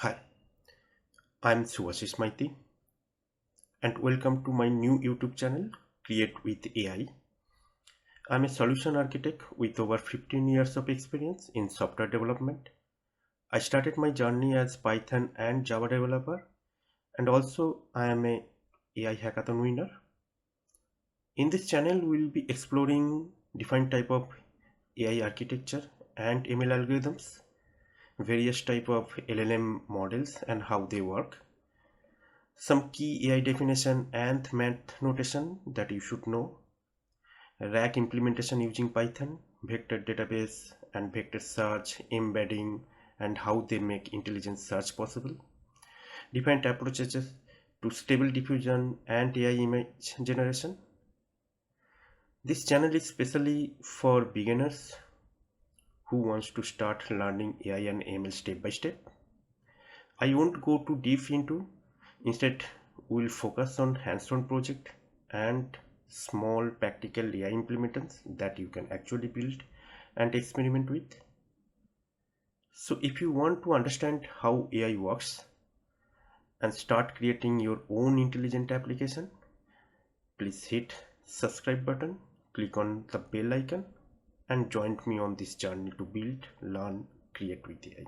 Hi, I'm Suvasis Maiti and welcome to my new YouTube channel, Create with AI. I'm a solution architect with over 15 years of experience in software development. I started my journey as Python and Java developer, and also I am a AI hackathon winner. In this channel, we'll be exploring different type of AI architecture and ML algorithms, various type of LLM models and how they work, some key AI definition and math notation that you should know, rack implementation using Python, vector database and vector search, embedding, and how they make intelligent search possible, different approaches to stable diffusion and AI image generation. This channel is specially for beginners who wants to start learning AI and ML step by step. I won't go too deep into. Instead, we'll focus on hands-on project and small practical AI implementations that you can actually build and experiment with. So if you want to understand how AI works and start creating your own intelligent application, please hit subscribe button, click on the bell icon and join me on this journey to build, learn, create with AI.